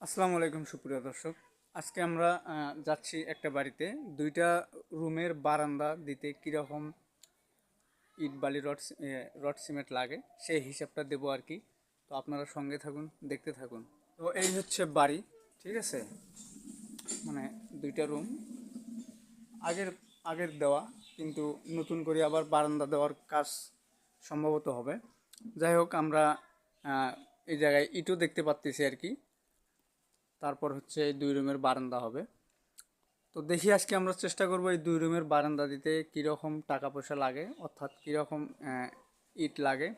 আসসালামু আলাইকুম সুপ্রিয় দর্শক। আজকে আমরা যাচ্ছি একটা বাড়িতে দুইটা রুমের বারান্দা দিতে কীরকম ইট বালি রড সিমেন্ট লাগে সেই হিসাবটা দেবো আর কি। তো আপনারা সঙ্গে থাকুন, দেখতে থাকুন। তো এই হচ্ছে বাড়ি, ঠিক আছে। মানে দুইটা রুম আগের আগের দেওয়া, কিন্তু নতুন করে আবার বারান্দা দেওয়ার কাজ সম্ভবত হবে। যাই হোক, আমরা এই জায়গায় ইটও দেখতে পাচ্তেছি আর কি। তারপর হচ্ছে এই দুই রুমের বারান্দা হবে। তো দেখি আজকে আমরা চেষ্টা করব এই দুই রুমের বারান্দা দিতে কীরকম টাকা পয়সা লাগে, অর্থাৎ কীরকম ইট লাগে।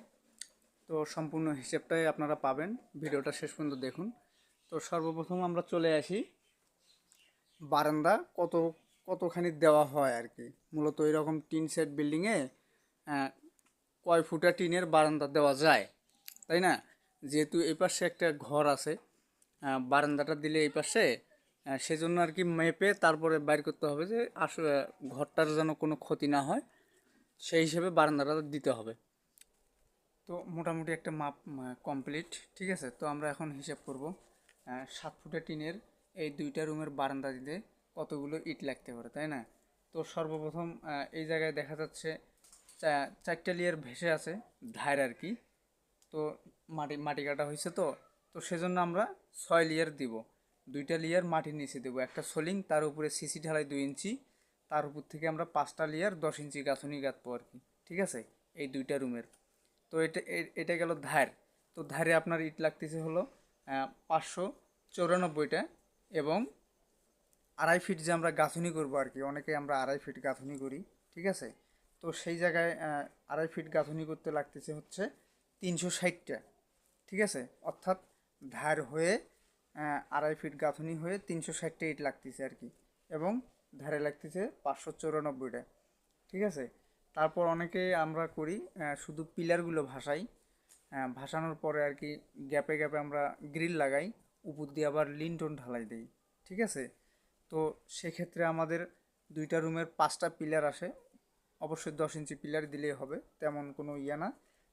তো সম্পূর্ণ হিসেবটাই আপনারা পাবেন, ভিডিওটা শেষ পর্যন্ত দেখুন। তো সর্বপ্রথম আমরা চলে আসি বারান্দা কতখানি দেওয়া হয় আর কি। মূলত এরকম টিন সেট বিল্ডিংয়ে কয় ফুটা টিনের বারান্দা দেওয়া যায়, তাই না? যেহেতু এই পাশে একটা ঘর আছে, বারান্দাটা দিলে এই পাশে, সেজন্য আর কি মেপে তারপরে বাইর করতে হবে যে আসলে ঘরটার যেন কোনো ক্ষতি না হয়, সেই হিসেবে বারান্দাটা দিতে হবে। তো মোটামুটি একটা মাপ কমপ্লিট, ঠিক আছে। তো আমরা এখন হিসাব করব 7 ফুটের টিনের এই দুইটা রুমের বারান্দা দিতে কতগুলো ইট লাগতে পারে, তাই না? তো সর্বপ্রথম এই জায়গায় দেখা যাচ্ছে 4টা লেয়ার ভেসে আছে ধার আর কি। তো মাটি কাটা হয়েছে, তো তো সেজন্য আমরা 6 লেয়ার দিব। 2টা লেয়ার মাটির নিচে দেবো, একটা সোলিং, তার উপরে সিসি ঢালাই 2 ইঞ্চি, তার উপর থেকে আমরা 5টা লেয়ার 10 ইঞ্চি গাঁথুনি গাঁথবো আর কি, ঠিক আছে, এই দুইটা রুমের। তো এটা গেল ধার। তো ধারে আপনার ইট লাগতেছে হলো 594টা, এবং 2.5 ফিট যে আমরা গাঁথুনি করবো আর কি, অনেকে আমরা 2.5 ফিট গাঁথুনি করি, ঠিক আছে। তো সেই জায়গায় 2.5 ফিট গাঁথুনি করতে লাগতেছে হচ্ছে 360টা, ঠিক আছে। অর্থাৎ ধার হয়ে 2.5 ফিট গাঁথুনি হয়ে 360টা ইট লাগতেছে আর কি, এবং ধারে লাগতেছে 594টা, ঠিক আছে। তারপর অনেকে আমরা করি শুধু পিলারগুলো ভাসাই, ভাসানোর পরে আর কি গ্যাপে গ্যাপে আমরা গ্রিল লাগাই, উপর দিয়ে আবার লিন্টন ঢালাই দিই, ঠিক আছে। তো সেক্ষেত্রে আমাদের দুইটা রুমের 5টা পিলার আসে, অবশ্যই 10 ইঞ্চি পিলার দিলেই হবে, তেমন কোনো ইয়ে না।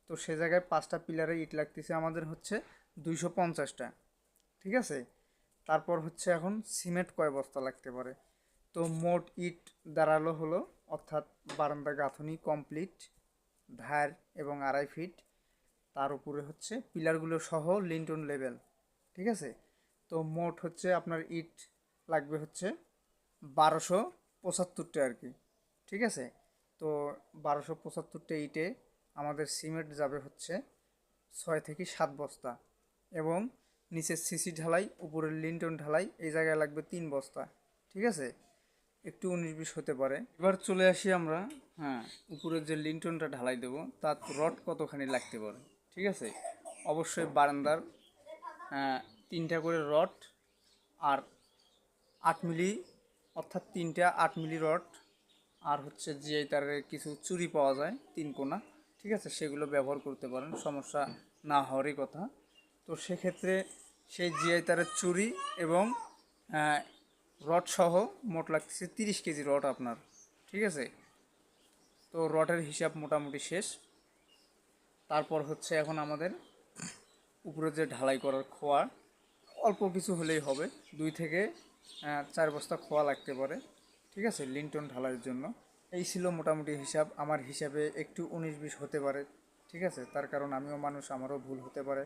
তো সে জায়গায় 5টা পিলারে ইট লাগতেছে আমাদের হচ্ছে 250টা, ঠিক আছে। তারপর হচ্ছে এখন সিমেন্ট কয় বস্তা লাগতে পারে। তো মোট ইট দাঁড়ালো হলো, অর্থাৎ বারান্দা গাঁথুনি কমপ্লিট, ধার এবং 2.5 ফিট, তার উপরে হচ্ছে পিলারগুলো সহ লিন্টন লেভেল, ঠিক আছে। তো মোট হচ্ছে আপনার ইট লাগবে হচ্ছে 1275টা আর কি, ঠিক আছে। তো 1275টা ইটে আমাদের সিমেন্ট যাবে হচ্ছে 6 থেকে 7 বস্তা, এবং নিচের সিসি ঢালাই, উপরের লিন্টন ঢালাই, এই জায়গায় লাগবে 3 বস্তা, ঠিক আছে। একটু 19-20 হতে পারে। এবার চলে আসি আমরা, হ্যাঁ, উপরের যে লিন্টনটা ঢালাই দেবো তার রড কতখানি লাগতে পারে, ঠিক আছে। অবশ্যই বারান্দার 3টা করে রড, আর 8 মিলি, অর্থাৎ 3টা 8 মিলি রড, আর হচ্ছে জিআই তারের কিছু চুরি পাওয়া যায় 3 কোনা, ঠিক আছে, সেগুলো ব্যবহার করতে পারেন, সমস্যা না হওয়ারই কথা। তো সেক্ষেত্রে সেই জিআই তারের চুরি এবং রড সহ মোট লাগতেছে 30 কেজি রড আপনার, ঠিক আছে। তো রডের হিসাব মোটামুটি শেষ। তারপর হচ্ছে এখন আমাদের উপরে যে ঢালাই করার খোয়া, অল্প কিছু হলেই হবে, 2 থেকে 4 বস্তা খোয়া লাগতে পারে, ঠিক আছে, লিন্টন ঢালাইয়ের জন্য। এই ছিল মোটামুটি হিসাব। আমার হিসাবে একটু 19-20 হতে পারে, ঠিক আছে, তার কারণ আমিও মানুষ, আমারও ভুল হতে পারে।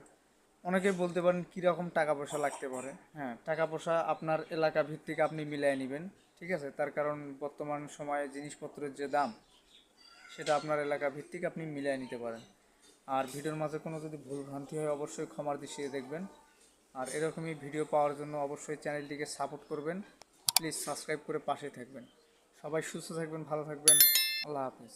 অনেকে বলতে পারেন কীরকম টাকা পয়সা লাগতে পারে। হ্যাঁ, টাকা পয়সা আপনার এলাকা ভিত্তিক আপনি মিলিয়ে নেবেন, ঠিক আছে, তার কারণ বর্তমান সময়ে জিনিসপত্রের যে দাম, সেটা আপনার এলাকা ভিত্তিক আপনি মিলিয়ে নিতে পারেন। আর ভিডিওর মাঝে কোনো যদি ভুল ভ্রান্তি হয় অবশ্যই ক্ষমার দৃষ্টিতে দেখবেন। আর এরকমই ভিডিও পাওয়ার জন্য অবশ্যই চ্যানেলটিকে সাপোর্ট করবেন, প্লিজ সাবস্ক্রাইব করে পাশে থাকবেন। সবাই সুস্থ থাকবেন, ভালো থাকবেন, আল্লাহ হাফেজ।